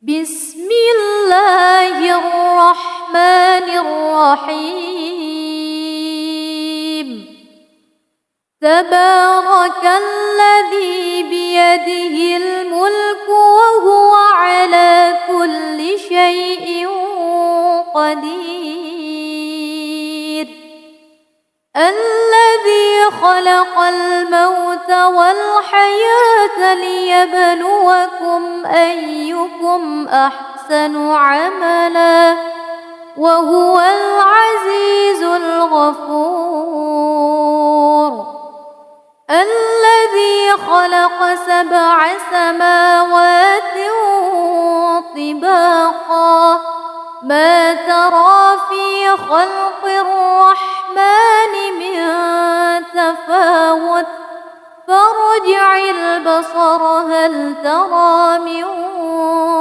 بسم الله الرحمن الرحيم. تبارك الذي بيده الملك وهو على كل شيء قدير. الذي خلق الموت والحياة ليبلوكم أيكم أحسن عملا وهو العزيز الغفور. الذي خلق 7 سماوات طباقا ما ترى في خلق الرحمن من تفاوت فارجع البصر هل ترى من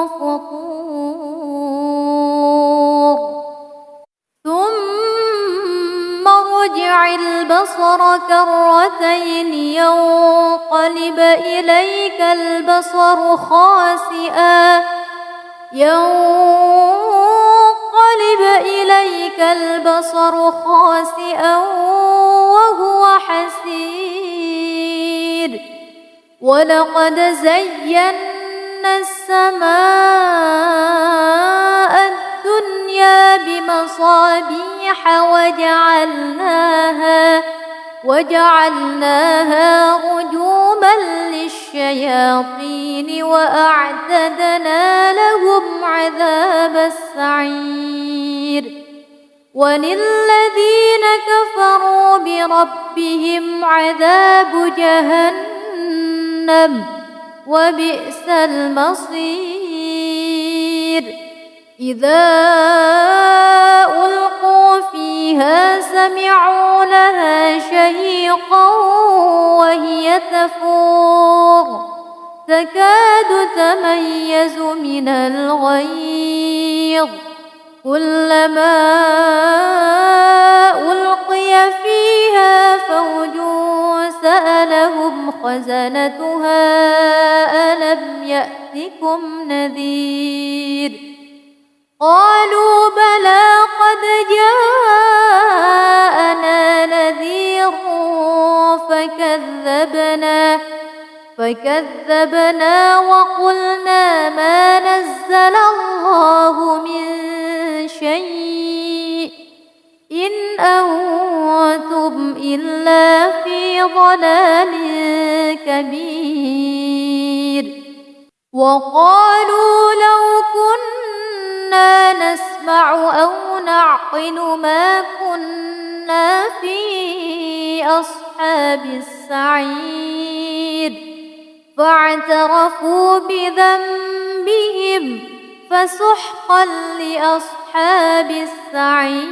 فطور ثم ارجع البصر كرتين ينقلب إليك البصر خاسئا وهو حسير. ولقد زينا السماء الدنيا بمصابيح وجعلناها رجوما للشياطين وأعتدنا لهم عذاب السعير. وللذين كفروا بربهم عذاب جهنم وبئس المصير. إذا ألقوا فيها سمعوا لها شهيقا وهي تفور تكاد تميز من الغيظ. كلما ألقي فيها فوج سألهم خزنتها ألم يأتكم نذير. قالوا بلى قد جاءنا نذير فكذبنا وقلنا ما نزل الله من شيء إن أنتم إلا في ضلال كبير. وقالوا لو كنا نسمع أو نعقل ما كنا في أصحاب السعير. فاعترفوا بذنبهم فسحقا لأصحاب السعير.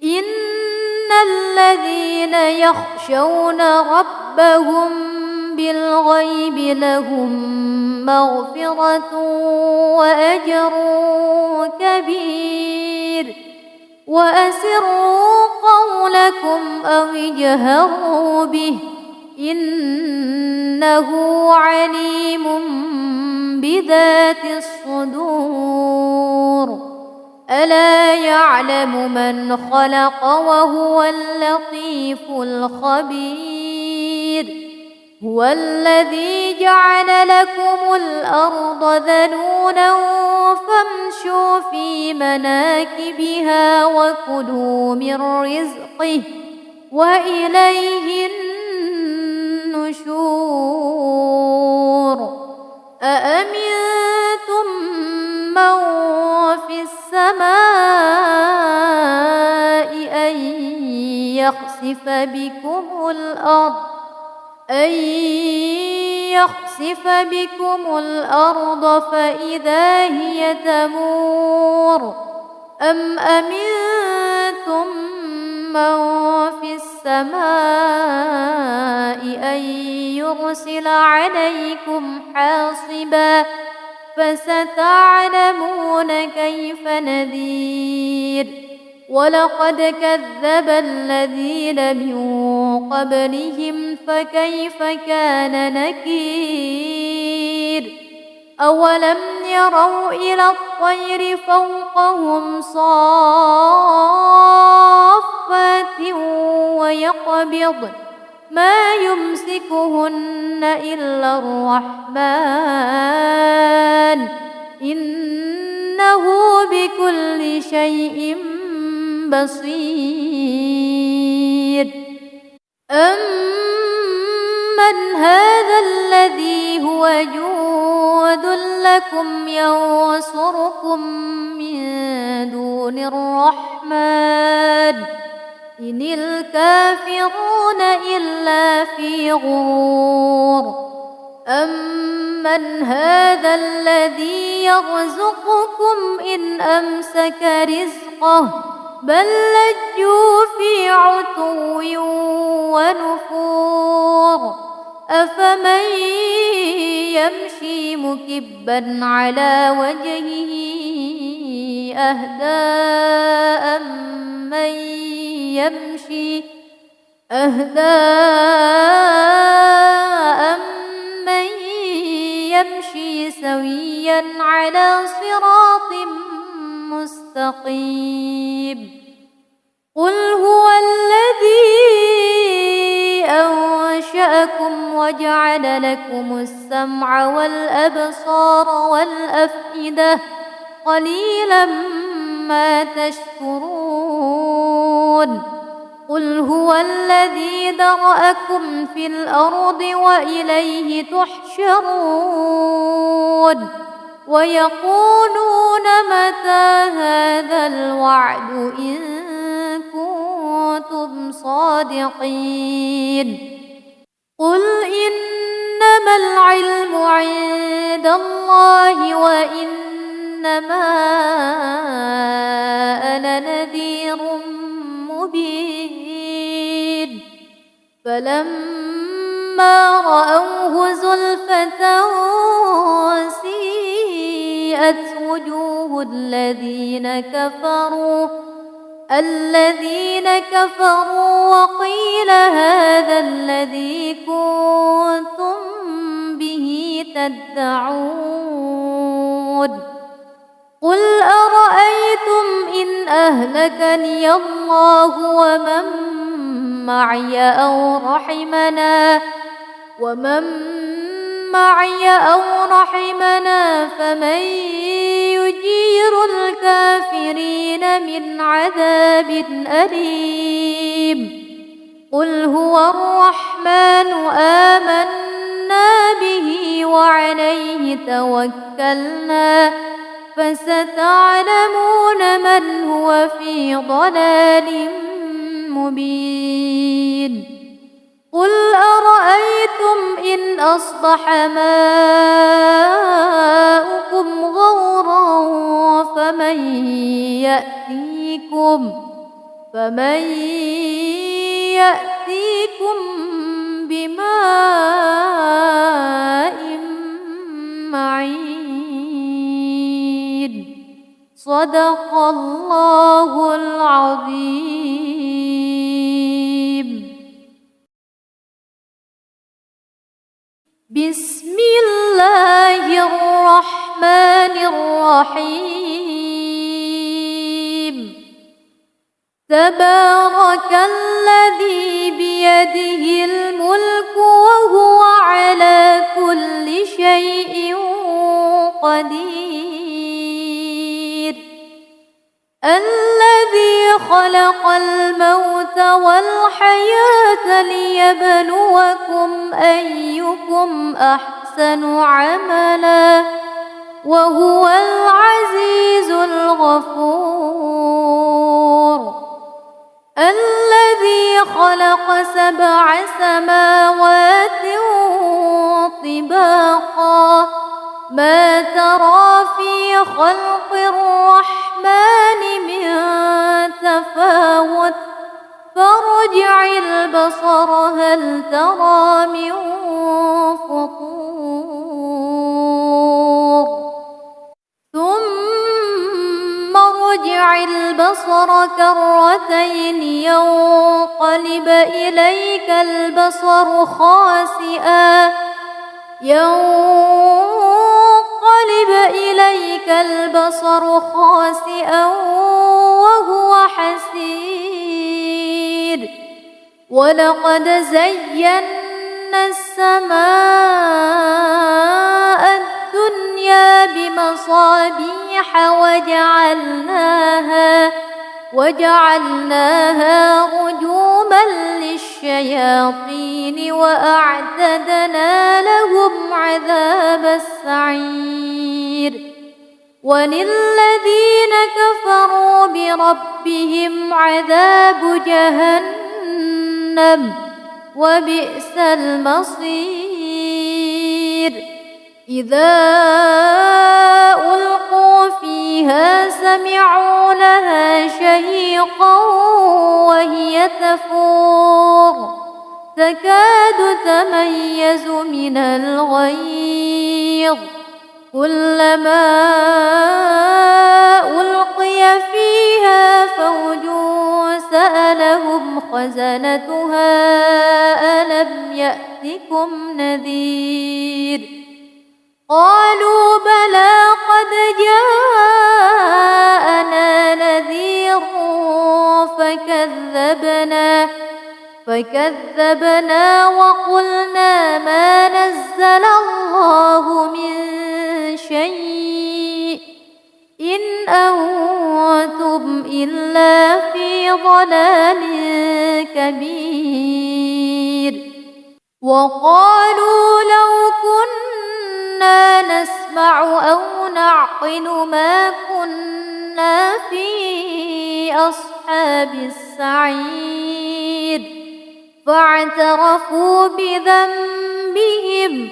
إن الذين يخشون ربهم بالغيب لهم مغفرة وأجر كبير. وأسروا قولكم أو اجهروا به إنه عليم بذات الصدور. ألا يعلم من خلق وهو اللطيف الخبير. هو الذي جعل لكم الأرض ذلولا فامشوا في مناكبها وكلوا من رزقه وإليه النشور. أأمنتم من في السماء أن يخسف بكم الأرض فإذا هي تمور أم أمنتم من في السماء أن يرسل عليكم حاصبا فستعلمون كيف نذير. ولقد كذب الذين من قبلهم فكيف كان نكير. أولم يروا إلى الطير فوقهم صافات ويقبضن ما يمسكهن إلا الرحمن إنه بكل شيء بصير. أمن هذا الذي هو جند لكم ينصركم من دون الرحمن إن الكافرون إلا في غرور. أمن هذا الذي يرزقكم إن أمسك رزقه بل لجوا في عتو ونفور. أفمن يمشي مكبا على وجهه أهدى أمن يمشي سويا على صراط مستقيم. قل هو الذي أنشأكم وجعل لكم السمع والأبصار والأفئدة قليلا ما تشكرون. قل هو الذي ذرأكم في الأرض وإليه تحشرون. ويقولون متى هذا الوعد إن كنتم صادقين. قل إنما العلم عند الله وإنما أنا نذير مبين. فلما رأوه زلفة سيئت وجوه الذين كفروا وقيل هذا الذي كنتم به تدعون. قل أرأيتم إن أهلكني الله ومن معي أو رحمنا فمن يجير الكافرين من عذاب أليم. قل هو الرحمن آمنا به وعليه توكلنا فستعلمون من هو في ضلال مبين. قل أرأيتم إن أصبح ماؤكم غورا فمن يأتيكم بماء معين. صدق الله العظيم. بسم الله الرحمن الرحيم. تبارك الذي بيده الملك وهو على كل شيء قدير. الذي خلق الموت والحياة ليبلوكم أيكم أحسن عملا وهو العزيز الغفور. الذي خلق 7 سماوات طباقا ما ترى في خلق الرحمن من تفاوت فارجع البصر هل ترى من فطور ثم ارجع البصر كرتين ينقلب إليك البصر خاسئا البصر خاسئا وهو حسير ولقد زينا السماء الدنيا بمصابيح وجعلناها رجوما للشياطين وأعتدنا لهم عذاب السعير وللذين كفروا بربهم عذاب جهنم وبئس المصير إذا ألقوا فيها سمعوا لها شهيقا وهي تفور تكاد تميز من الغيظ كلما ألقي فيها فوج سألهم خزنتها ألم يأتكم نذير قالوا بلى قد جاءنا نذير فكذبنا وقلنا ما نزل الله من شيء إن أنتم إلا في ضلال كبير وقالوا لو كنا نسمع أو نعقل ما كنا في أصحاب السعير فاعترفوا بذنبهم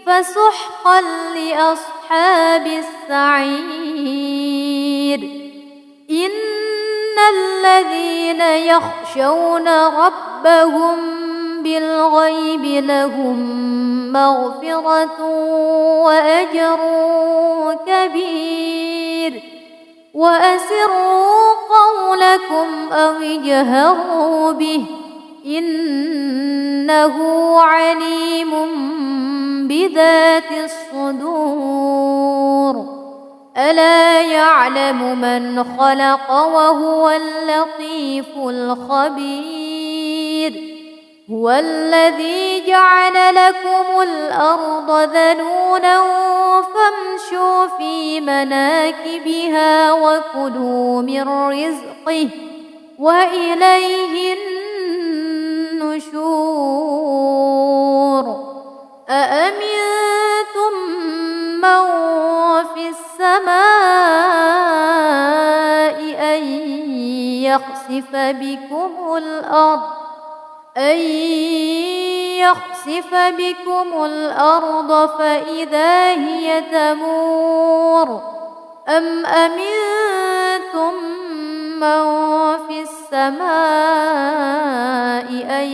فسحقا لأصحاب السعير إن الذين يخشون ربهم بالغيب لهم مغفرة وأجر كبير وأسروا قولكم أو اجهروا به إنه عليم بذات الصدور ألا يعلم من خلق وهو اللطيف الخبير هو الذي جعل لكم الأرض ذلولا فامشوا في مناكبها وكلوا من رزقه وإليه النشور أأمنتم من في السماء أن يخسف بكم الأرض فإذا هي تمور أم أمنتم من في السماء أن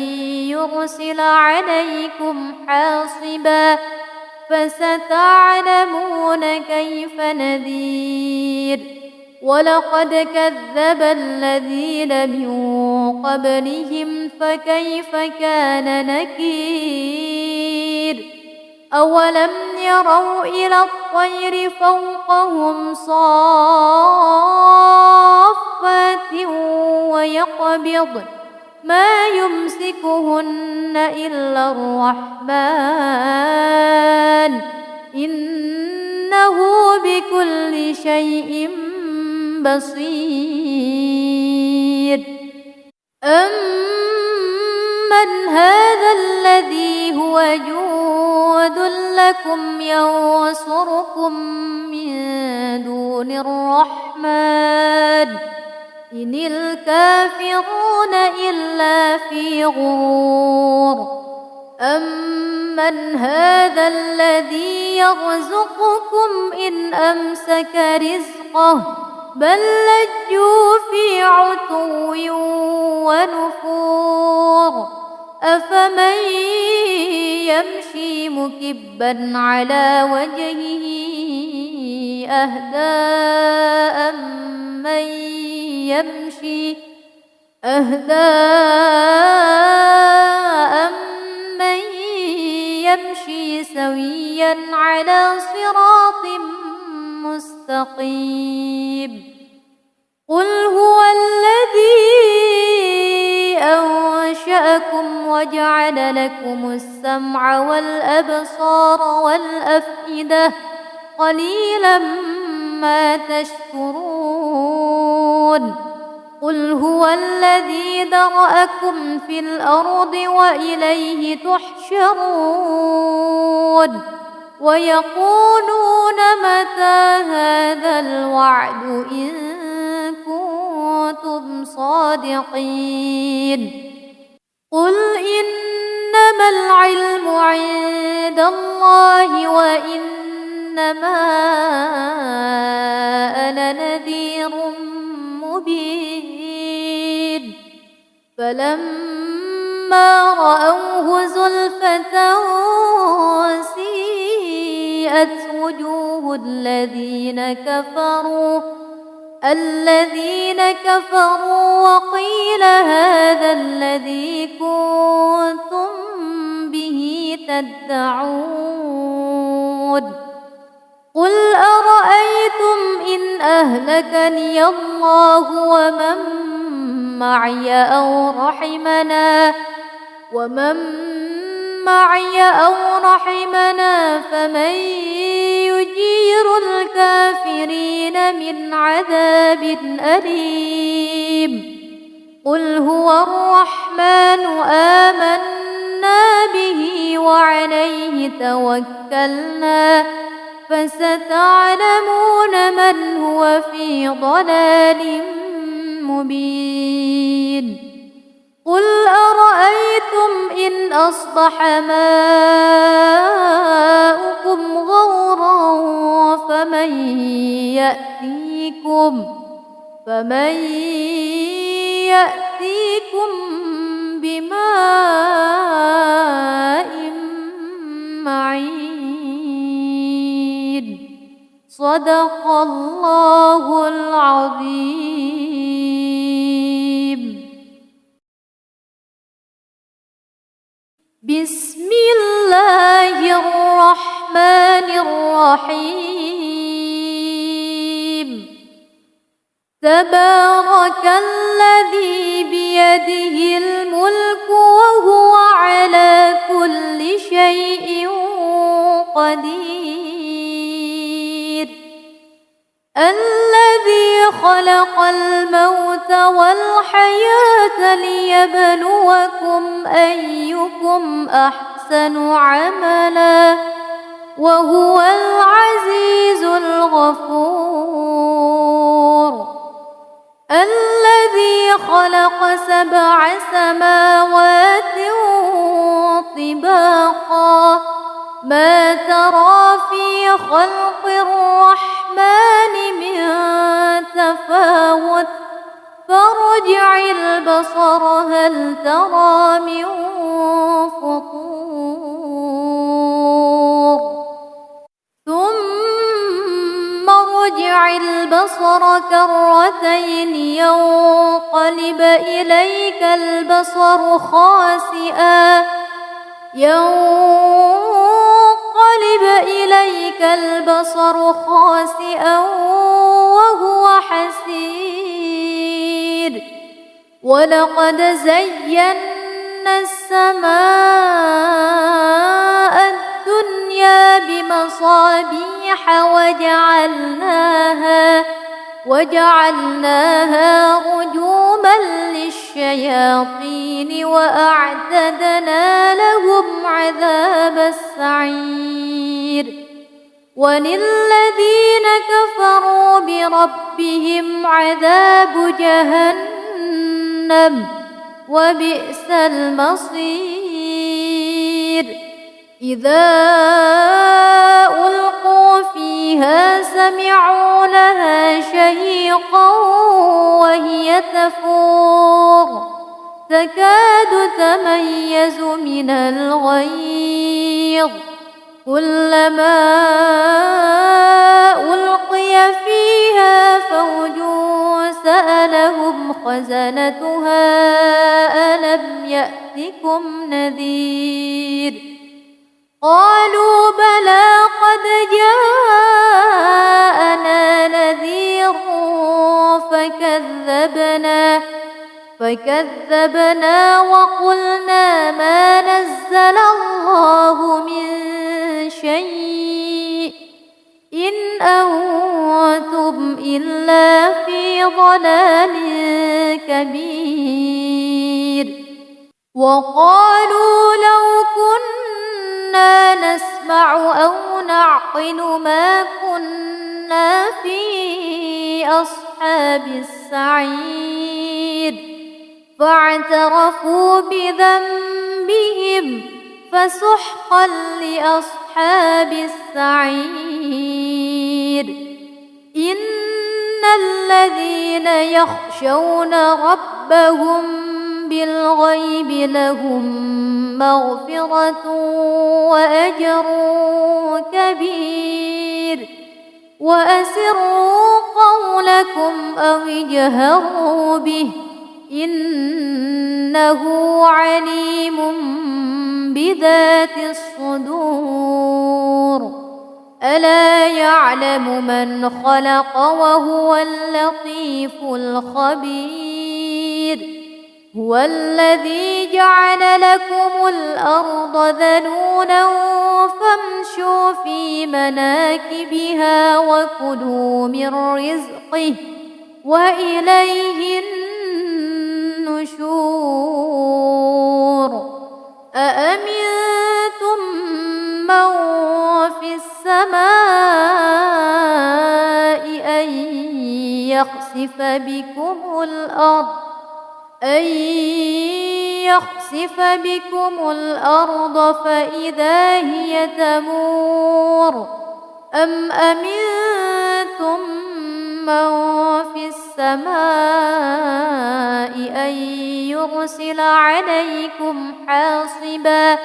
يرسل عليكم حاصبا فستعلمون كيف نذير ولقد كذب الذين من قبلهم فكيف كان نكير أولم يروا إلى الطير فوقهم صافات ويقبض ما يمسكهن إلا الرحمن إنه بكل شيء بصير أمن هذا الذي هو جود لكم ينصركم من دون الرحمن إن الكافرون إلا في غرور أمن هذا الذي يرزقكم إن أمسك رزقه بل لجوا في عتو ونفور أفمن يمشي مكبا على وجهه أهدى أمن يمشي سويا على صراط مستقيم مستقيم قل هو الذي أنشأكم وجعل لكم السمع والأبصار والأفئدة قليلا ما تشكرون قل هو الذي ذرأكم في الأرض وإليه تحشرون ويقولون متى هذا الوعد إن كنتم صادقين قل إنما العلم عند الله وإنما أنا نذير مبين فلما رأوه زلفة سيئت وجوه الذين كفروا وقيل هذا الذي كنتم به تدعون قل أرأيتم إن أهلكني الله ومن معي أو رحمنا فمن يجير الكافرين من عذاب أليم قل هو الرحمن آمنا به وعليه توكلنا فستعلمون من هو في ضلال مبين قل أرأيتم إن أصبح ماؤكم غورا فمن يأتيكم بماء معين صدق الله العظيم بسم الله الرحمن الرحيم تبارك الذي بيده الملك وهو على كل شيء قدير الذي خلق الموت والحياة ليبلوكم أيكم أحسن عملا وهو العزيز الغفور الذي خلق 7 سماوات طباقا ما ترى في خلق الرحمن من تفاوت فارجع البصر هل ترى من فطور ثم ارجع البصر كرتين ينقلب إليك البصر خاسئا وهو حسير ولقد زينا السماء الدنيا بمصابيح وجعلناها رجوما للشياطين وأعتدنا لهم عذاب السعير وللذين كفروا بربهم عذاب جهنم وبئس المصير إذا ألقوا فيها سمعوا لها شهيقا وهي تفور تكاد تميز من الغيظ كلما ألقي فيها فوج سألهم خزنتها ألم يأتكم نذير قالوا بلى قد جاءنا فكذبنا وقلنا ما نزل الله من شيء إن أنتم إلا في ضلال كبير. وقالوا لو كنا نسمع أو نعقل ما كنا في أصحاب السعير فاعترفوا بذنبهم فسحقا لأصحاب السعير. إن الذين يخشون ربهم بالغيب لهم مغفرة وأجر كبير. وأسروا قولكم أو اجهروا به إنه عليم بذات الصدور. ألا يعلم من خلق وهو اللطيف الخبير. هو الذي جعل لكم الأرض ذلولا فامشوا في مناكبها وكلوا من رزقه وإليه النشور. أأمنتم من في السماء أن يخسف بكم الأرض فإذا هي تمور أم أمنتم من في السماء أن يرسل عليكم حاصبا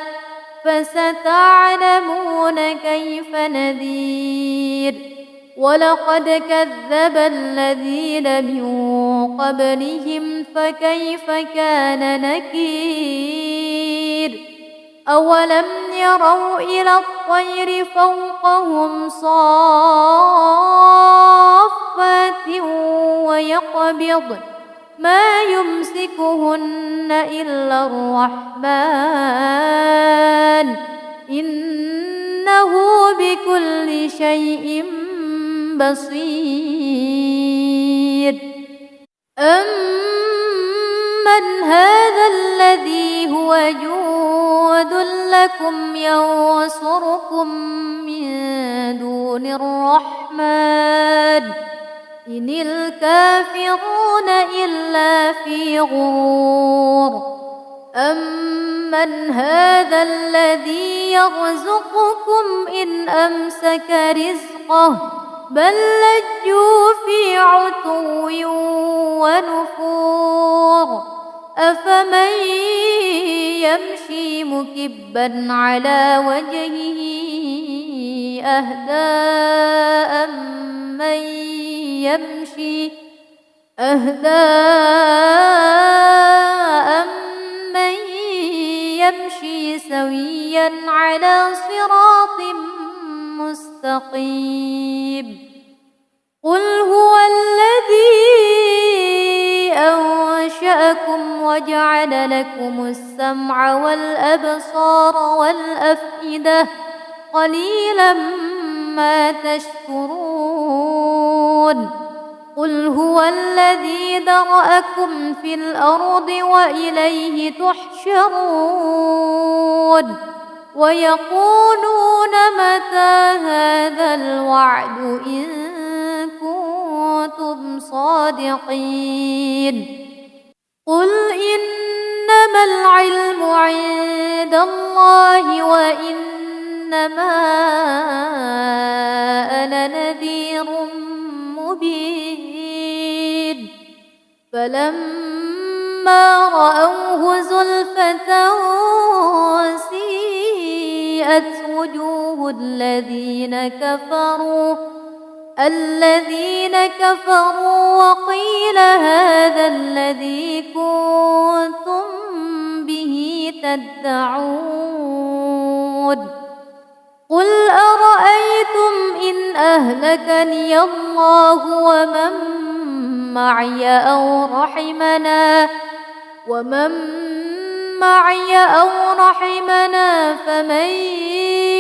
فستعلمون كيف نذير. ولقد كذب الذين من قبلهم فكيف كان نكير. أولم يروا إلى الطير فوقهم صافات ويقبض ما يمسكهن إلا الرحمن إنه بكل شيء بصير. أمن هذا الذي هو جود لكم ينصركم من دون الرحمن إن الكافرون إلا في غرور. أمن هذا الذي يرزقكم إن أمسك رزقه بل لجوا في عتو ونفور. أفمن يمشي مكبا على وجهه أهدى أمن يمشي سويا على صراط مستقيم. قل هو الذي أنشأكم وجعل لكم السمع والأبصار والأفئدة قليلا ما تشكرون. قل هو الذي ذرأكم في الأرض وإليه تحشرون. ويقولون متى هذا الوعد إن كنتم صادقين. قل إنما العلم عند الله وإنما أنا نذير مبين. فلما رأوه زلفة سيئت وجوه الذين كفروا وقيل هذا الذي كنتم به تدعون. قل أرأيتم إن أهلكني الله ومن معي أو رحمنا فمن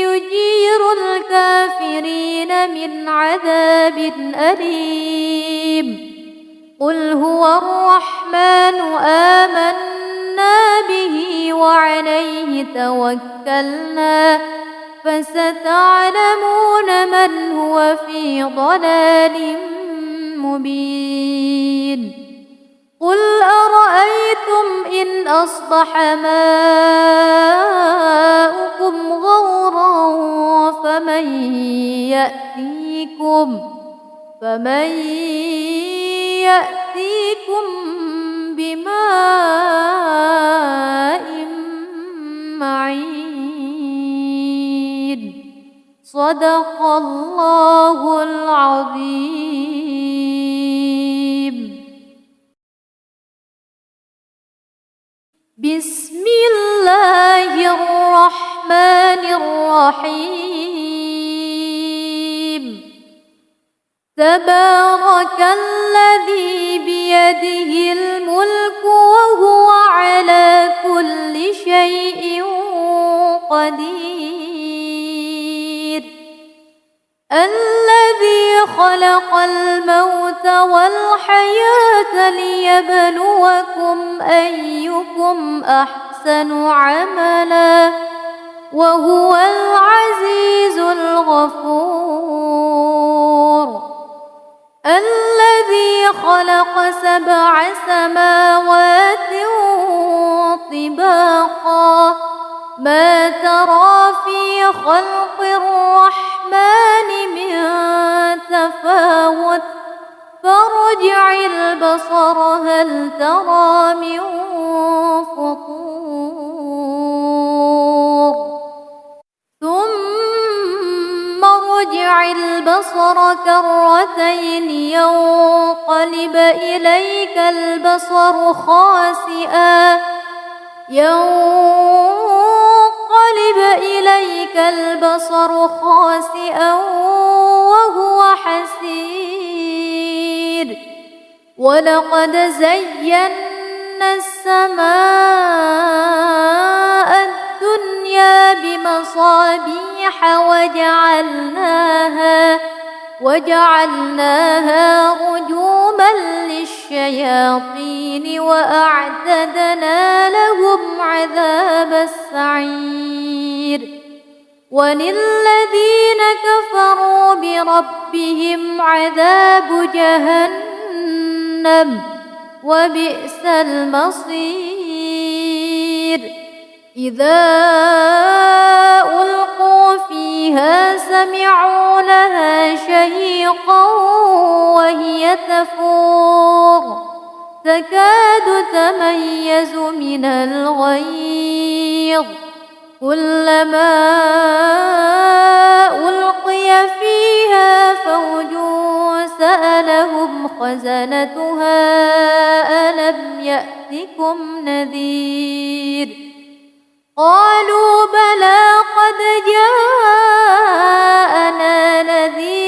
يجير الكافرين من عذاب أليم قل هو الرحمن آمنا به وعليه توكلنا فستعلمون من هو في ضلال مبين قل أرأيتم إن أصبح ماؤكم غورا فمن يأتيكم بماء معين صدق الله العظيم. بسم الله الرحمن الرحيم تبارك الذي بيده الملك وهو على كل شيء قدير الذي خلق الموت والحياة ليبلوكم أيكم أحسن عملا وهو العزيز الغفور الذي خلق 7 سماوات طباقا ما ترى في خلق الرحمن من تفاوت فارجع البصر هل ترى من فطور ثم ارجع البصر كرتين ينقلب إليك البصر خاسئا وهو حسير ولقد زينا السماء الدنيا بمصابيح وجعلناها رجوما للشياطين وأعتدنا لهم عذاب السعير وللذين كفروا بربهم عذاب جهنم وبئس المصير إذا ألقوا فيها سمعوا لها شهيقا وهي تفور تكاد تميز من الغيظ كلما ألقي فيها فوج سألهم خزنتها ألم يأتكم نذير قالوا بلى قد جاءنا نذير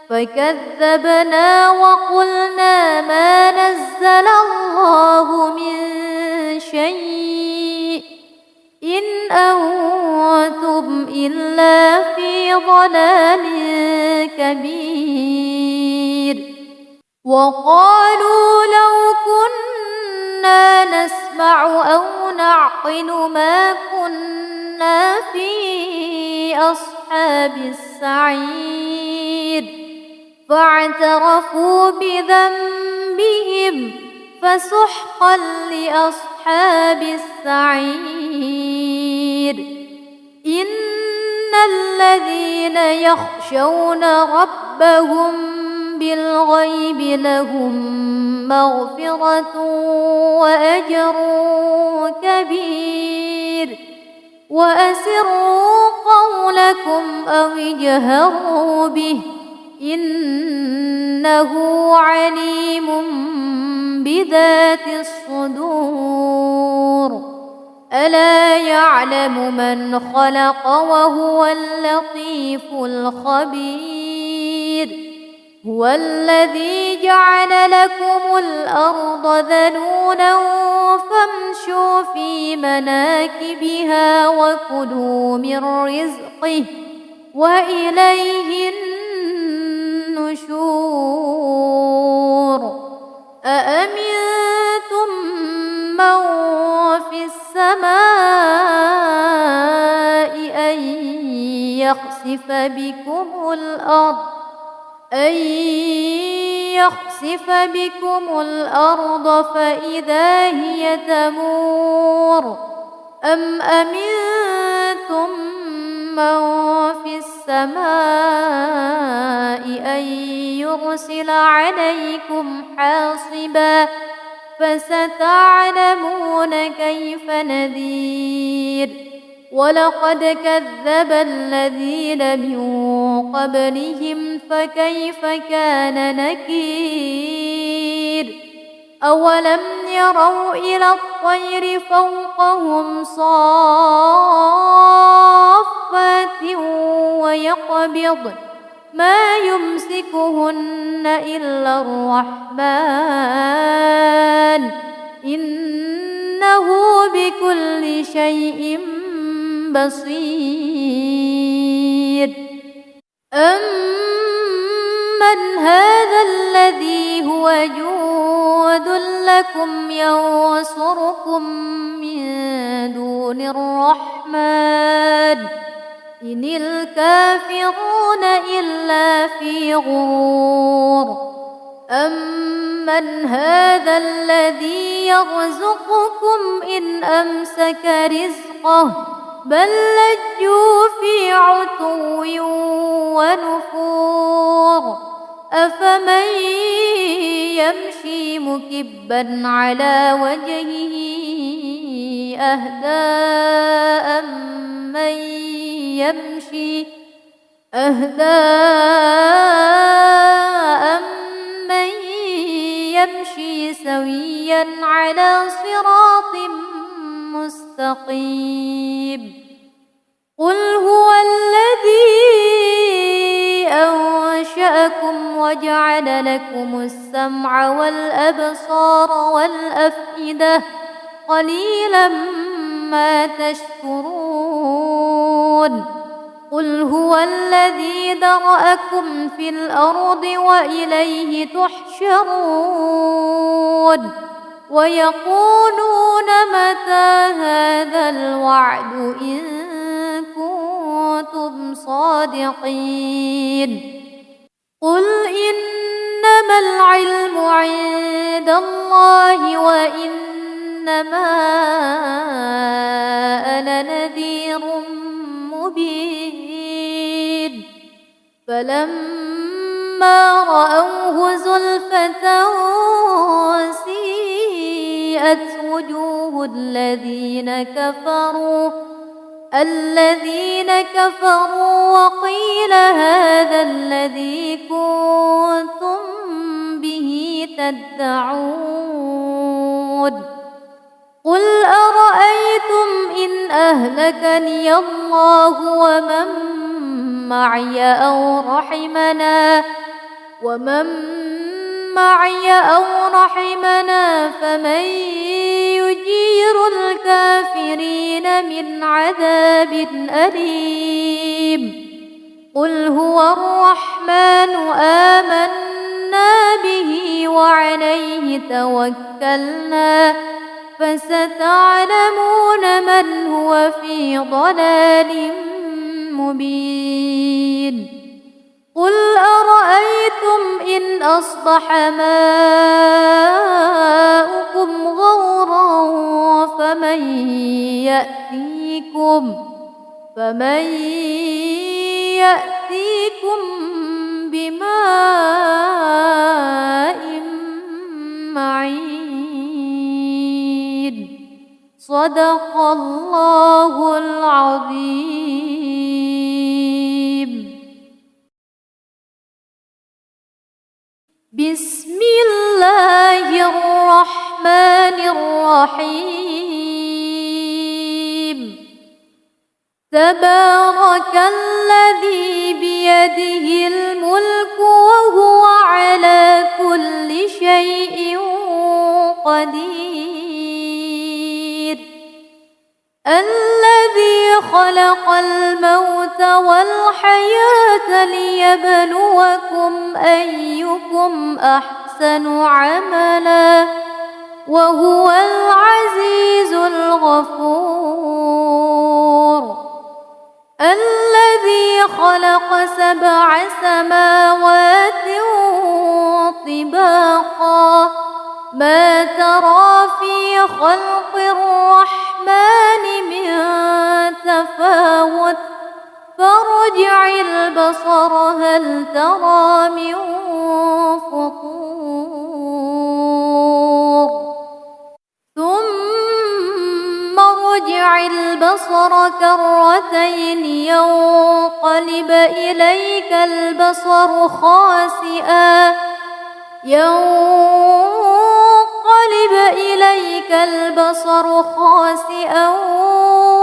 فكذبنا وقلنا ما نزل الله من شيء إن أنتم إلا في ضلال كبير وقالوا لو كنا نسمع أو نعقل ما كنا في أصحاب السعير فاعترفوا بذنبهم فسحقا لأصحاب السعير إن الذين يخشون ربهم بالغيب لهم مغفرة وأجر كبير وأسروا قولكم أو اجهروا به إنه عليم بذات الصدور ألا يعلم من خلق وهو اللطيف الخبير هو الذي جعل لكم الأرض ذلولا فامشوا في مناكبها وكلوا من رزقه وإليه النشور أأمنتم من في السماء أن يخسف بكم الأرض فإذا هي تمور أم أمنتم من في السماء أن يرسل عليكم حاصبا فستعلمون كيف نذير ولقد كذب الذين من قبلهم فكيف كان نكير أولم يروا إلى الطير فوقهم صافات ويقبض ما يمسكهن إلا الرحمن إنه بكل شيء بصير أمن هذا الذي هو جود لكم ينصركم من دون الرحمن إن الكافرون إلا في غرور أمن هذا الذي يرزقكم إن أمسك رزقه بل لجوا في عتو ونفور أفمن يمشي مكبا على وجهه أهدى أمن يمشي سويا على صراط مستقيم قل هو الذي أنشأكم وجعل لكم السمع والأبصار والأفئدة قليلا ما تشكرون قل هو الذي ذرأكم في الأرض وإليه تحشرون ويقولون متى هذا الوعد إن كنتم صادقين قل إنما العلم عند الله وإنما أنا نذير مبين فلما رأوه زلفة سيئت وجوه الذين كفروا وقيل هذا الذي كنتم به تدعون قل أرأيتم إن أهلكني الله ومن معي أو رحمنا فمن يجير الكافرين من عذاب أليم قل هو الرحمن آمنا به وعليه توكلنا فستعلمون من هو في ضلال مبين قل أرأيتم إن أصبح ماؤكم غورا فمن يأتيكم بماء معين صدق الله العظيم بسم الله الرحمن الرحيم تبارك الذي بيده الملك وهو الذي خلق الموت والحياة ليبلوكم أيكم أحسن عملا وهو العزيز الغفور. الذي خلق 7 سماوات طباقا ما ترى في خلق الرحمن من تفاوت فارجع البصر هل ترى من فطور ثم ارجع البصر كرتين ينقلب إليك البصر خاسئا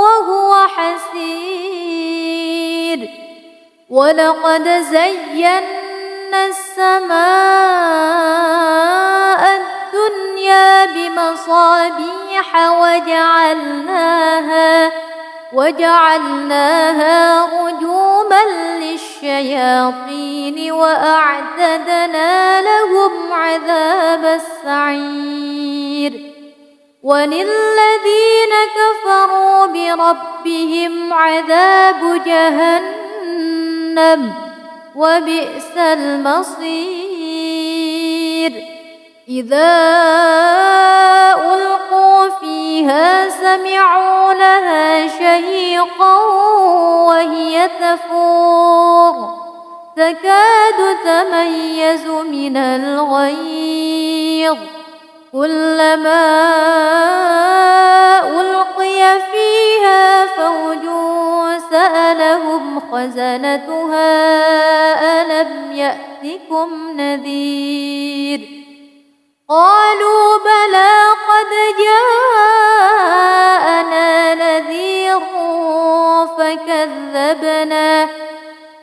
وهو حسير. ولقد زينا السماء الدنيا بمصابيح وجعلناها رجوما للشياطين وأعتدنا لهم عذاب السعير. وللذين كفروا بربهم عذاب جهنم وبئس المصير. إذا ألقوا فيها سمعوا لها شهيقا وهي تفور تكاد تميز من الغيظ كلما ألقي فيها فوج سألهم خزنتها ألم يأتكم نذير قالوا بلى قد جاءنا نذير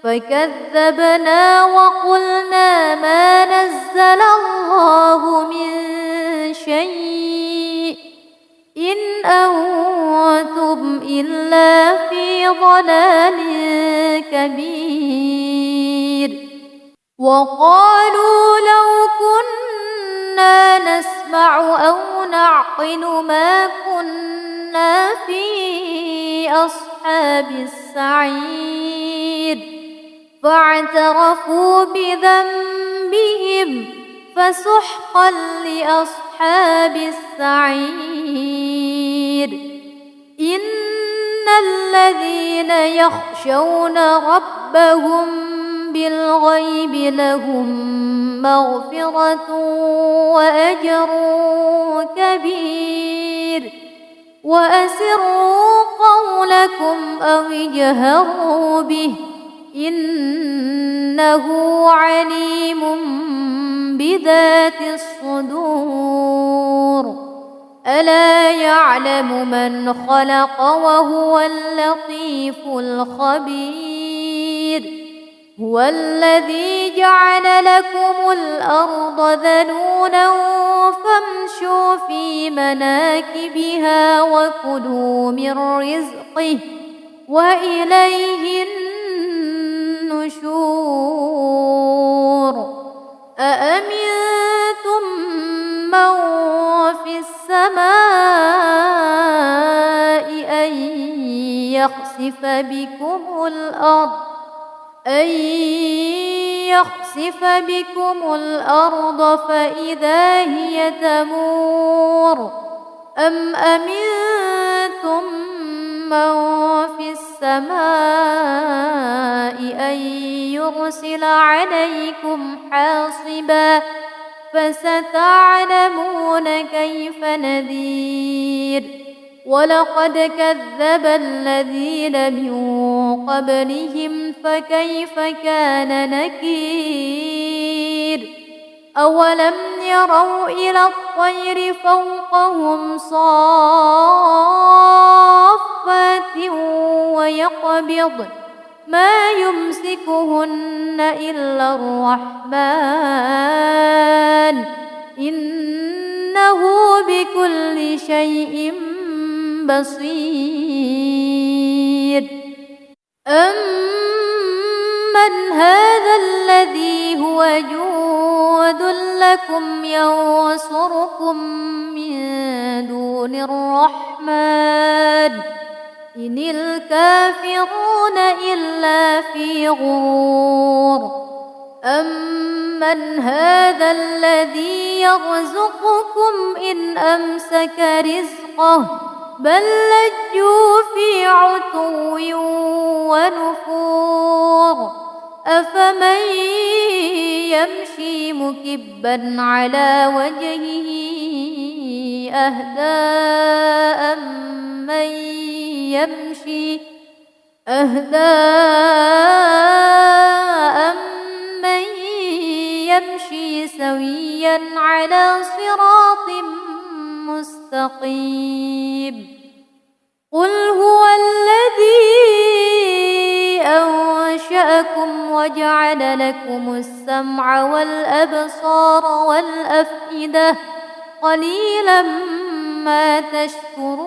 فكذبنا وقلنا ما نزل الله من شيء إن أنتم إلا في ضلال كبير. وقالوا لو كنا نسمع أو نعقل ما كنا في أصحاب السعير فاعترفوا بذنبهم فسحقا لأصحاب السعير. إن الذين يخشون ربهم بالغيب لهم مغفرة وأجر كبير. وأسروا قولكم أو اجهروا به إنه عليم بذات الصدور. ألا يعلم من خلق وهو اللطيف الخبير. هو الذي جعل لكم الأرض ذلولا فامشوا في مناكبها وكلوا من رزقه وإليه النشور. أأمنتم من في السماء أن يخسف بكم الأرض فإذا هي تمور أم أمنتم من في السماء أن يرسل عليكم حاصبا فستعلمون كيف نذير. ولقد كذب الذين من قبلهم فكيف كان نكير. أولم يروا إلى الطير فوقهم صافات ويقبض ما يمسكهن إلا الرحمن إنه بكل شيء بصير أمن هذا الذي هو جود لكم ينصركم من دون الرحمن إن الكافرون إلا في غرور أمن هذا الذي يرزقكم إن أمسك رزقه بل لجوا في عتو ونفور أفمن يمشي مكبا على وجهه أهدى أمن يمشي سويا على صراط مستقيم قل هو الذي أنشأكم وجعل لكم السمع والأبصار والأفئدة قليلا ما تشكرون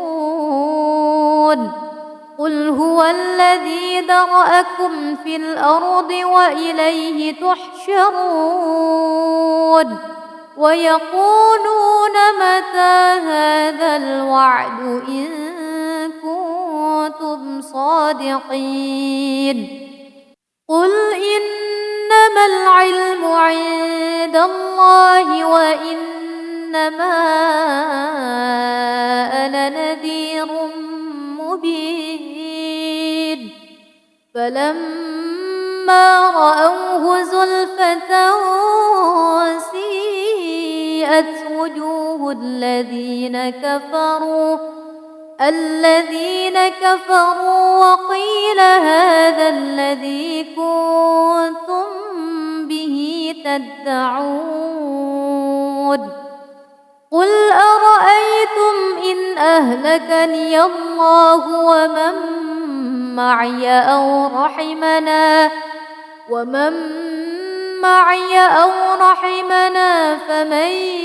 قل هو الذي ذرأكم في الأرض وإليه تحشرون ويقولون متى هذا الوعد إن كنتم صادقين قل إنما العلم عند الله وإنما أنا نذير مبين فلما رأوه زلفة سيئت وجوه الذين كفروا وقيل هذا الذي كنتم به تدعون قل أرأيتم إن أهلكني الله ومن معي أو رحمنا فمن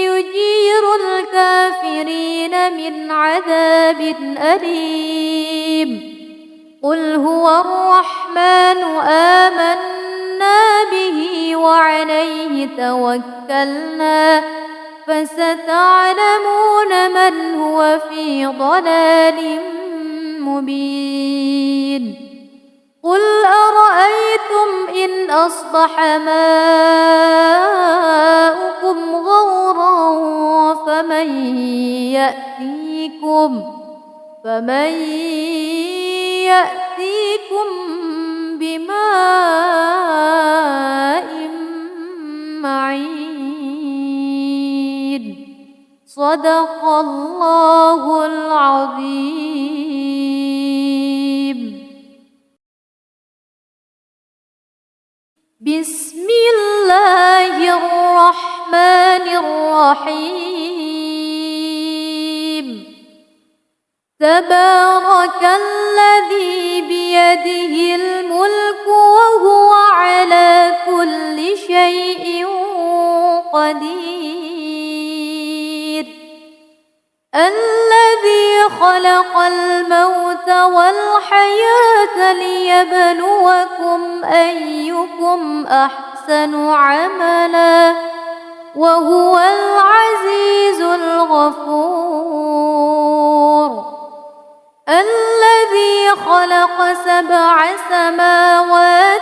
يجير الكافرين من عذاب أليم قل هو الرحمن آمنا به وعليه توكلنا فستعلمون من هو في ضلال مبين قل أرأيتم إن أصبح ماؤكم غورا فمن يأتيكم بماء معين صدق الله العظيم بسم الله الرحمن الرحيم تبارك الذي بيده الملك وهو على كل شيء قدير الذي خلق الموت والحياة ليبلوكم أيكم أحسن عملا وهو العزيز الغفور الذي خلق 7 سماوات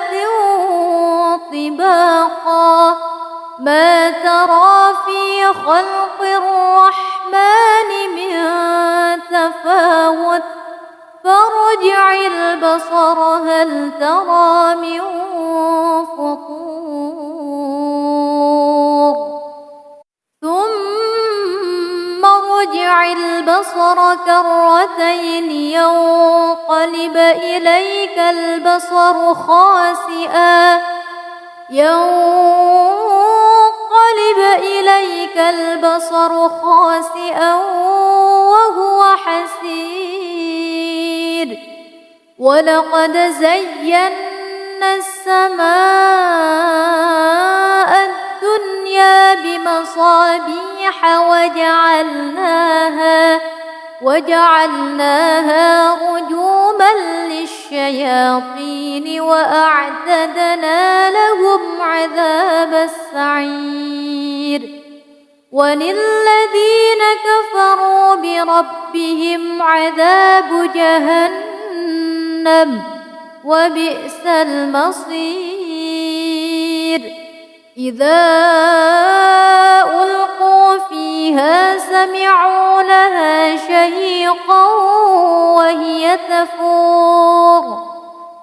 طباقا ما ترى في خلق الرحمن من تفاوت فارجع البصر هل ترى من فطور ثم ارجع البصر كرتين ينقلب إليك البصر خاسئا وهو حسير ولقد زينا السماء الدنيا بمصابيح وجعلناها رجوما للشياطين وأعتدنا لهم عذاب السعير وللذين كفروا بربهم عذاب جهنم وبئس المصير إذا ألقوا فيها سمعوا لها شهيقا وهي تفور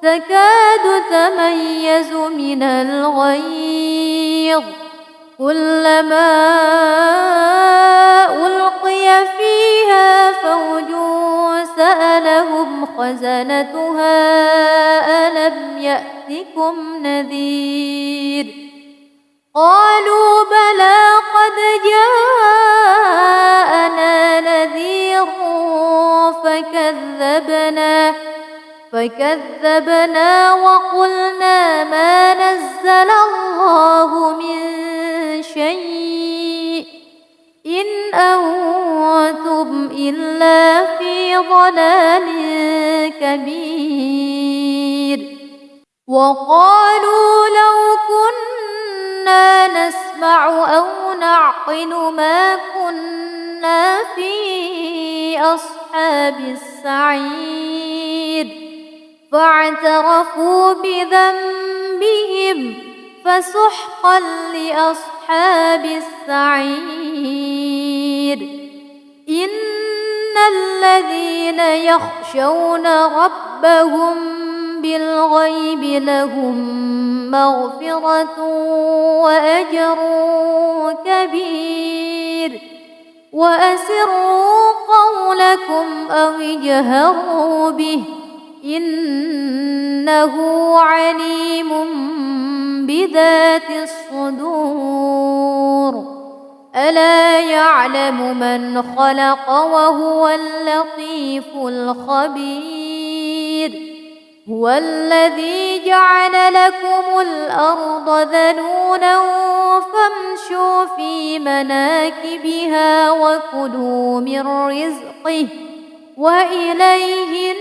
تكاد تميز من الغيظ كلما ألقي فيها فوج سألهم خزنتها ألم يأتكم نذير قالوا بلى قد جاءنا نذير فكذبنا وقلنا ما نزل الله من شيء إن أنتم إلا في ضلال كبير وقالوا لو كنا نسمع أو نعقل ما كنا في أصحاب السعير فاعترفوا بذنبهم فسحقا لأصحاب السعير إن الذين يخشون ربهم بالغيب لهم مغفرة وأجر كبير وأسروا قولكم أو اجهروا به إنه عليم بذات الصدور ألا يعلم من خلق وهو اللطيف الخبير هو الذي جعل لكم الأرض ذلولا فامشوا في مناكبها وكلوا من رزقه وإليه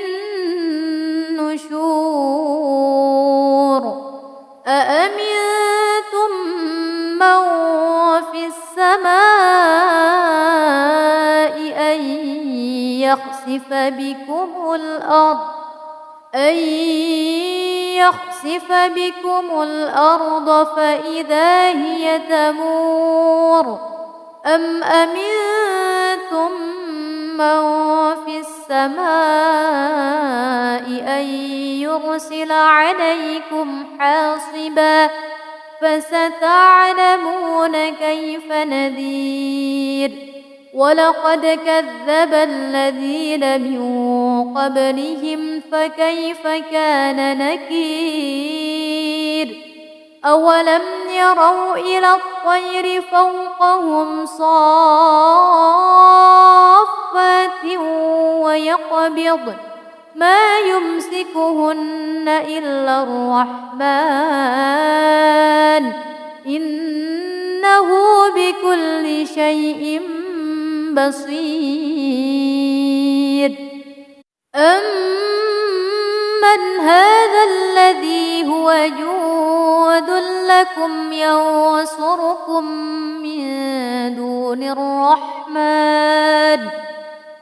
النشور أأمنتم من في السماء أن يخسف بكم الأرض فإذا هي تمور أم أمنتم من في السماء أن يرسل عليكم حاصبا فستعلمون كيف نذير ولقد كذب الذين من قبلهم فكيف كان نكير أولم يروا إلى الطير فوقهم صافات ويقبض ما يمسكهن إلا الرحمن إنه بكل شيء بصير أمن هذا الذي هو جود لكم ينصركم من دون الرحمن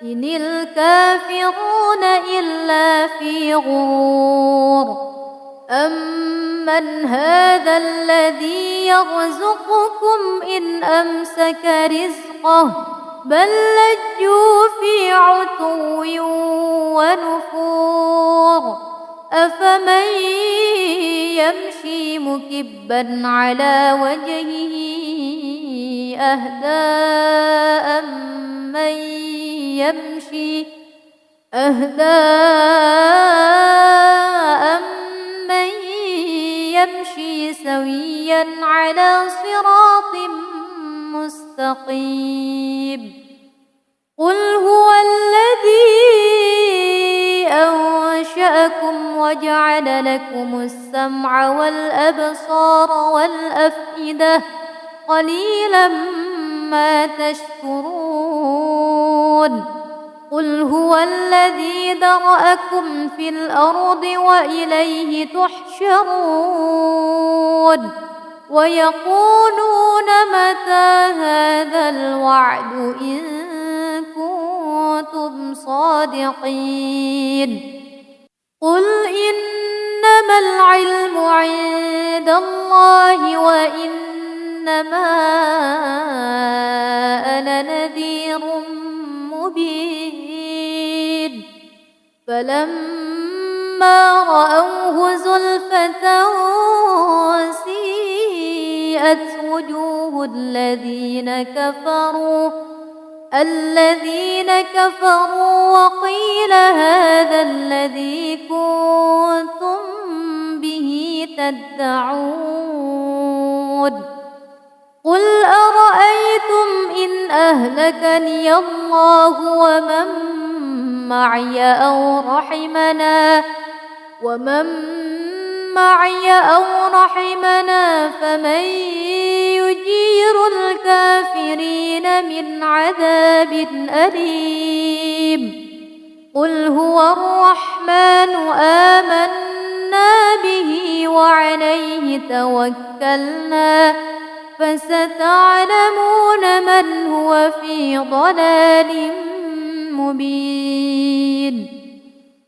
إن الكافرون إلا في غرور أمن هذا الذي يرزقكم إن أمسك رزقه بل لجوا في عتو ونفور أفمن يمشي مكبا على وجهه أهدى أمن يمشي سويا على صراط مستقيم قل هو الذي أنشأكم وجعل لكم السمع والأبصار والأفئدة قليلا ما تشكرون قل هو الذي ذرأكم في الأرض وإليه تحشرون ويقولون متى هذا الوعد إن كنتم صادقين قل إنما العلم عند الله وإنما أنا نذير مبين فلما رأوه زلفة سيئت وجوه الذين كفروا وقيل هذا الذي كنتم به تدعون قل أرأيتم إن أهلكني الله ومن معي أو رحمنا فمن يجير الكافرين من عذاب أليم قل هو الرحمن آمنا به وعليه توكلنا فستعلمون من هو في ضلال مبين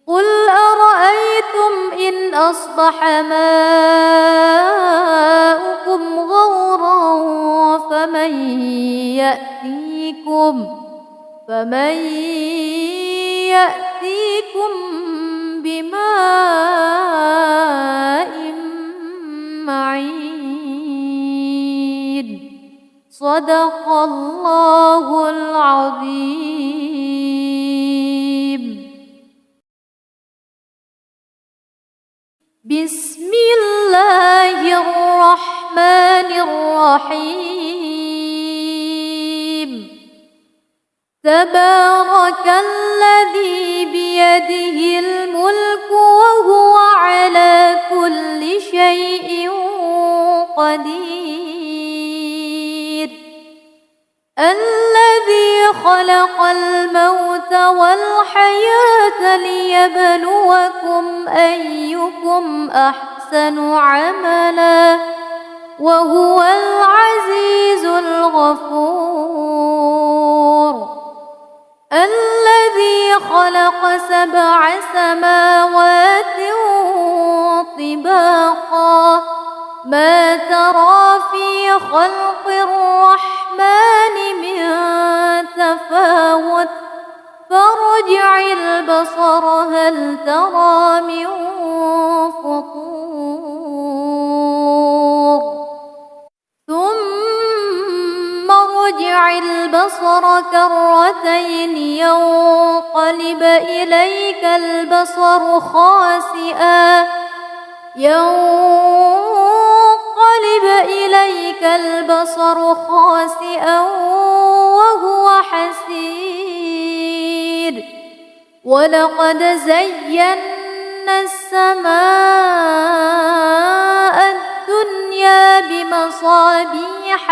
قل أرأيتم إن أصبح ماؤكم غورا فمن يأتيكم بماء معين صدق الله العظيم بسم الله الرحمن الرحيم تبارك الذي بيده الملك وهو على كل شيء قدير الذي خلق الموت والحياة ليبلوكم أيكم أحسن عملا وهو العزيز الغفور الذي خلق 7 سماوات طباقا ما ترى في خلق الرحمن من تفاوت فارجع البصر هل ترى من فطور ثم ارجع البصر كرتين ينقلب إليك البصر خاسئا وهو حسير ولقد زينا السماء الدنيا بمصابيح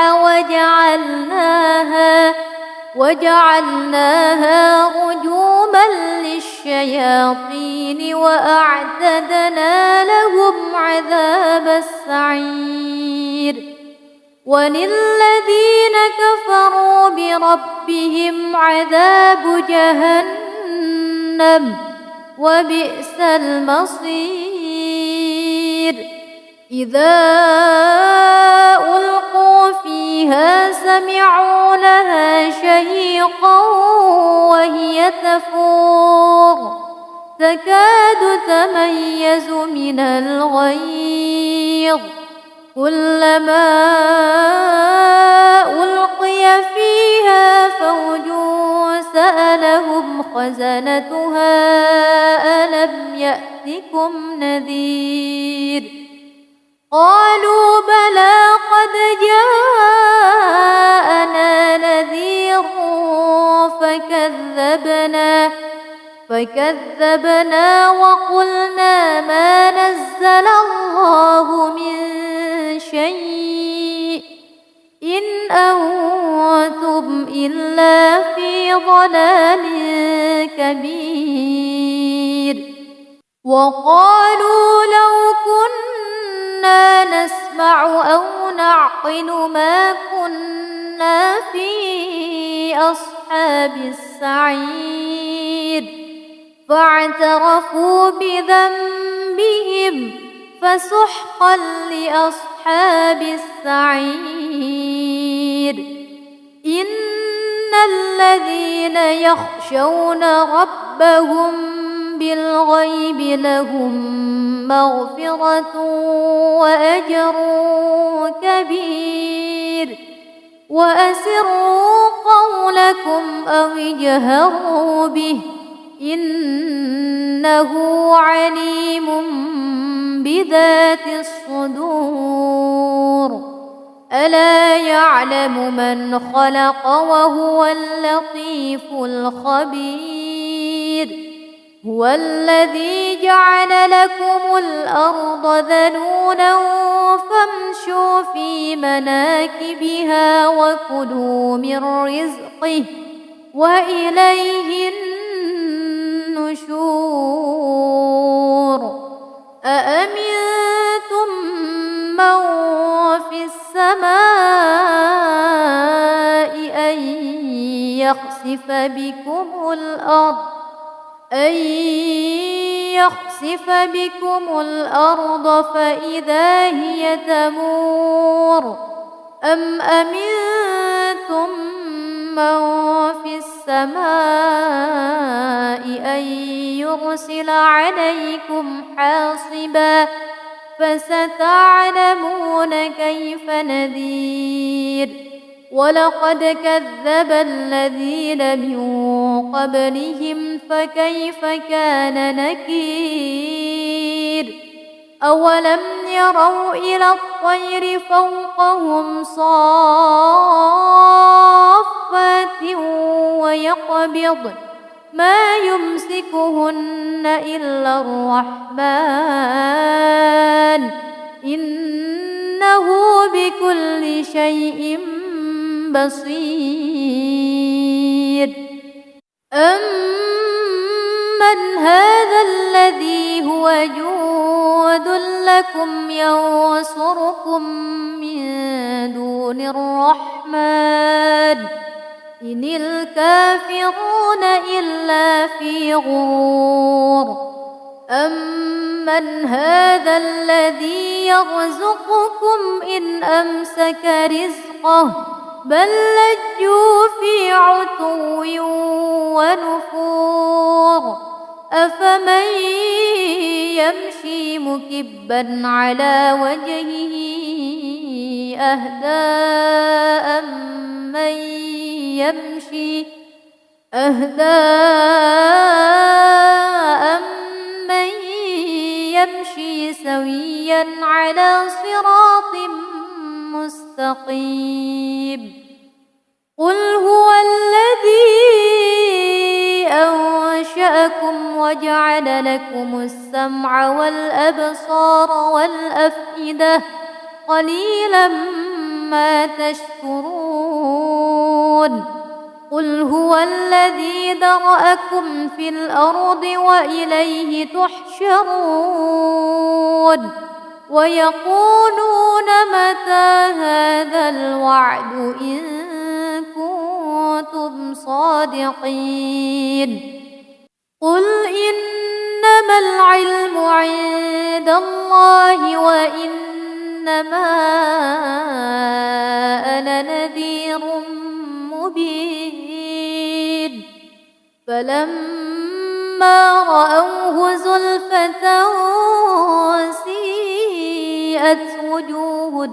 وجعلناها رجوما للشياطين وأعتدنا لهم عذاب السعير وللذين كفروا بربهم عذاب جهنم وبئس المصير إذا ألقوا فيها سمعوا لها شهيقا وهي تفور تكاد تميز من الغيظ كلما ألقي فيها فوج سألهم خزنتها ألم يأتكم نذير قالوا بلى قد جاءنا نذير فكذبنا وقلنا ما نزل الله من شيء إن أنتم إلا في ضلال كبير وقالوا لو كنا نسمع أو نعقل ما كنا في أصحاب السعير فاعترفوا بذنبهم فسحقا لأصحاب السعير إن الذين يخشون ربهم بالغيب لهم مغفرة وأجر كبير وأسروا قولكم أو اجهروا به إنه عليم بذات الصدور ألا يعلم من خلق وهو اللطيف الخبير هو الذي جعل لكم الأرض ذلولا فامشوا في مناكبها وكلوا من رزقه وإليه النشور أأمنتم من في السماء أن يخسف بكم الأرض فإذا هي تمور أم أمنتم من في السماء أن يرسل عليكم حاصبا فستعلمون كيف نذير ولقد كذب الذين من قبلهم فكيف كان نكير أولم يروا إلى الطير فوقهم صافات ويقبض ما يمسكهن إلا الرحمن إنه بكل شيء بصير أمن هذا الذي هو جود لكم ينصركم من دون الرحمن إن الكافرون إلا في غرور أمن هذا الذي يرزقكم إن أمسك رزقه بل لجوا في عتو ونفور أفمن يمشي مكبا على وجهه أهدى أمن يمشي سويا على صراط مستقيم قل هو الذي أنشأكم وجعل لكم السمع والأبصار والأفئدة قليلا ما تشكرون قل هو الذي ذرأكم في الأرض وإليه تحشرون ويقولون متى هذا الوعد إن كنتم صادقين قل إنما العلم عند الله وإنما أنا نذير مبين فلما رأوه زلفة سيئت وجوه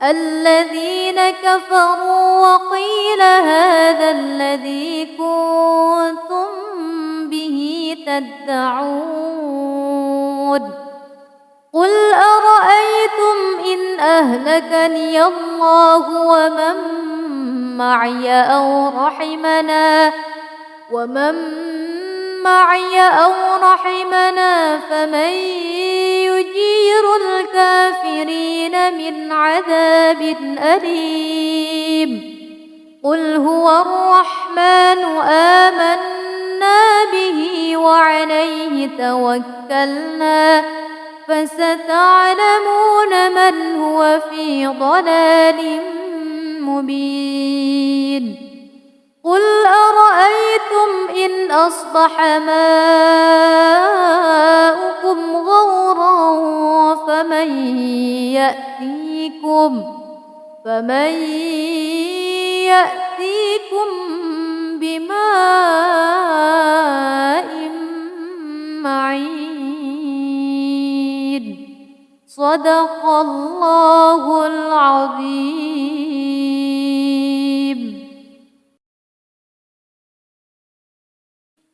الذين كفروا وقيل هذا الذي كنتم به تدعون قل أرأيتم إن أهلكني الله ومن معي أو رحمنا فمن يجير الكافرين من عذاب أليم قل هو الرحمن آمنا به وعليه توكلنا فستعلمون من هو في ضلال مبين قل أرأيتم إن أصبح ماؤكم غورا فمن يأتيكم بماء معين صدق الله العظيم.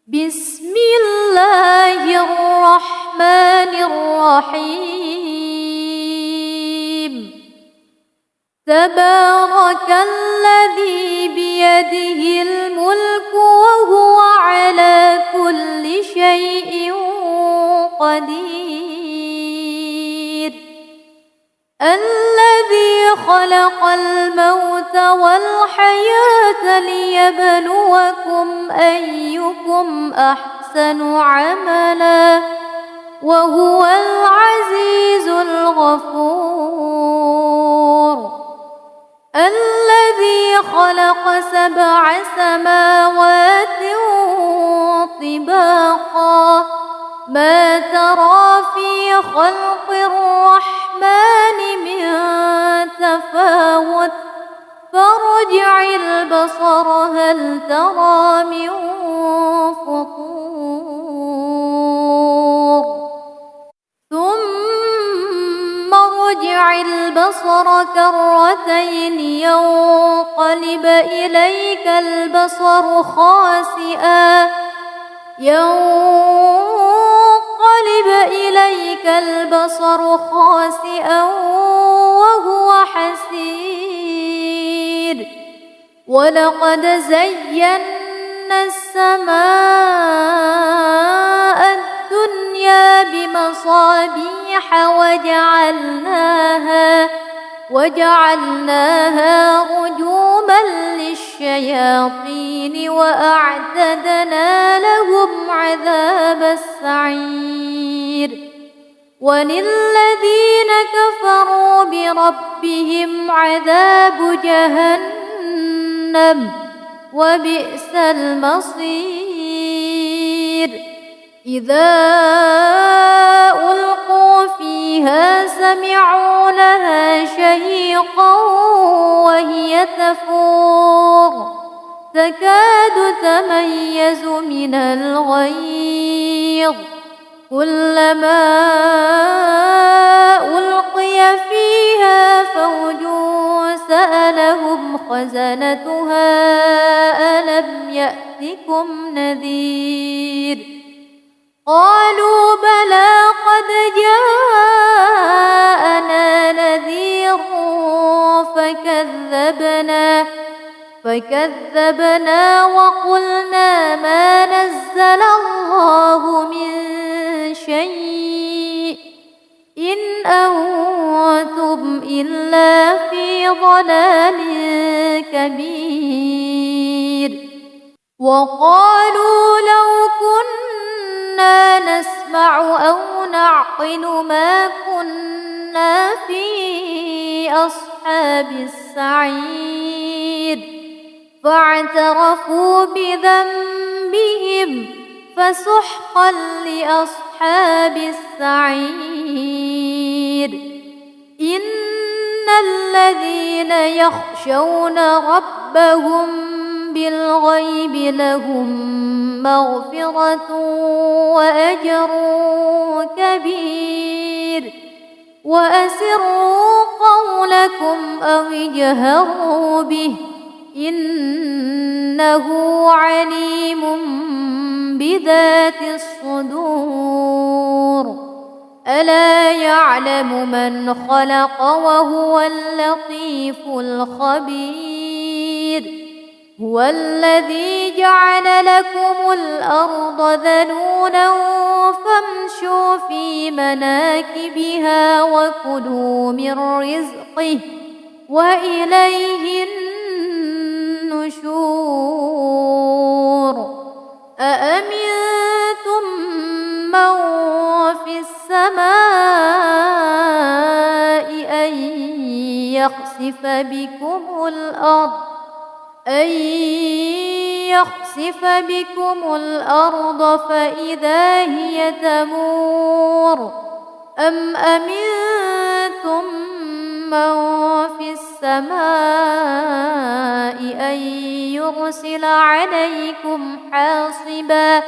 بسم الله الرحمن الرحيم تبارك الذي بيده الملك وهو على كل شيء قدير الذي خلق الموت والحياة ليبلوكم أيكم أحسن عملا وهو العزيز الغفور الذي خلق 7 سماوات طباقا ما ترى في خلق الرحمن من تفاوت فارجع البصر هل ترى من فطور ثم ارجع البصر كرتين ينقلب إليك البصر خاسئا وهو حسير ولقد زينا السماء الدنيا بمصابيح وجعلناها رجوما للشياطين وأعتدنا لهم عذاب السعير وللذين كفروا بربهم عذاب جهنم وبئس المصير إذا ألقوا فيها سمعوا لها شهيقا وهي تفور تكاد تميز من الغيظ كلما ألقي فيها فوج سألهم خزنتها ألم يأتكم نذير قالوا بلى قد جاءنا نذير فكذبنا وقلنا ما نزل الله من شيء إن أنتم إلا في ضلال كبير وقالوا لو كنا نسمع أو نعقل ما كنا في أصحاب السعير فاعترفوا بذنبهم فسحقا لأصحاب السعير إن الذين يخشون ربهم بالغيب لهم مغفرة وأجر كبير وأسروا قولكم أو اجهروا به إنه عليم بذات الصدور ألا يعلم من خلق وهو اللطيف الخبير هو الذي جعل لكم الأرض ذلولا فامشوا في مناكبها وكلوا من رزقه وإليه النشور النشور أأمنتم من في السماء أن يخسف بكم الأرض فإذا هي تمور أم أمنتم من في السماء أن يرسل عليكم حاصبا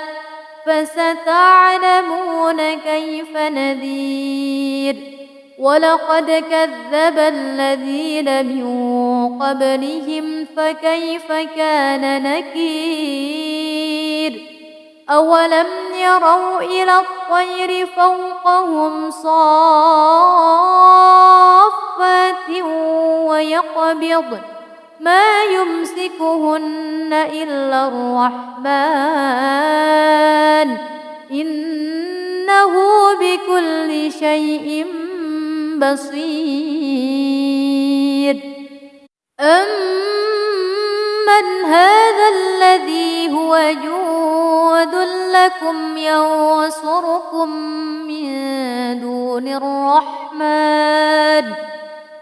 فستعلمون كيف نذير ولقد كذب الذين من قبلهم فكيف كان نكير أولم يروا إلى الطير فوقهم صافات ويقبضن ما يمسكهن إلا الرحمن إنه بكل شيء بصير أمن هذا الذي هو جود لكم ينصركم من دون الرحمن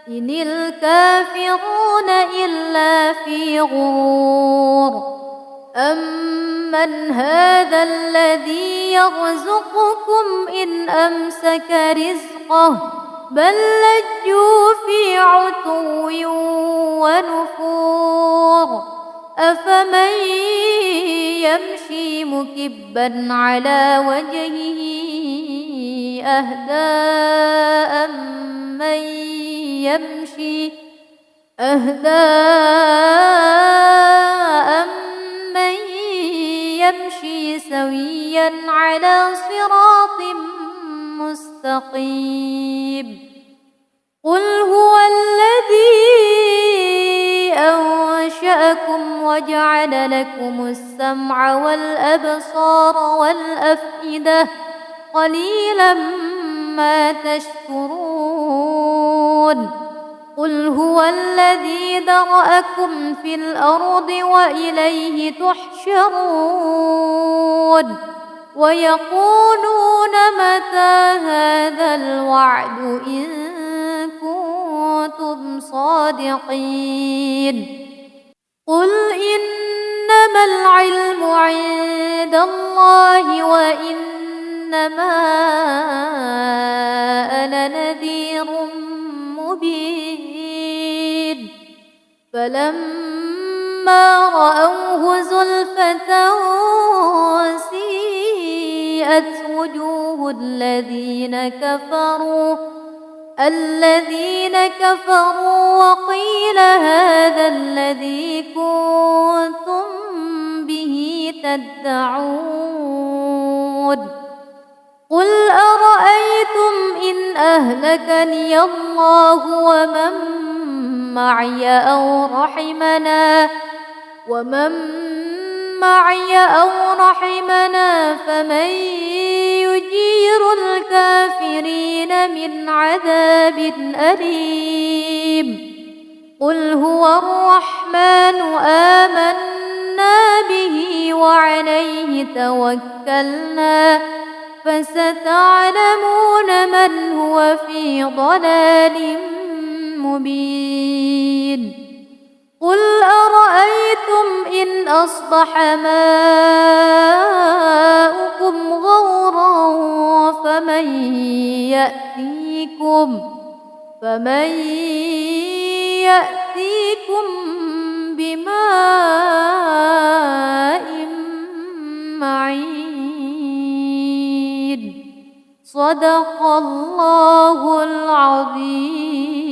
إن الكافرون إلا في غرور أمن هذا الذي يرزقكم إن أمسك رزقه بل لجوا في عتو ونفور أفمن يمشي مكبا على وجهه أهدى أمن يمشي سويا على صراط مستقيم قل هو الذي أنشأكم وجعل لكم السمع والأبصار والأفئدة قليلا ما تشكرون قل هو الذي ذرأكم في الأرض وإليه تحشرون ويقولون متى هذا الوعد إن كنتم صادقين قل إنما العلم عند الله وإنما أنا نذير مبين فلما رأوه زلفة سيئت وجوه الذين كفروا وقيل هذا الذي كنتم به تدعون قل أرأيتم إن أهلكني الله ومن معي أو رحمنا فمن يجير الكافرين من عذاب أليم قل هو الرحمن آمنا به وعليه توكلنا فستعلمون من هو في ضلال مبين قل أرأيتم إن أصبح ماؤكم غورا فمن يأتيكم بماء معين صدق الله العظيم.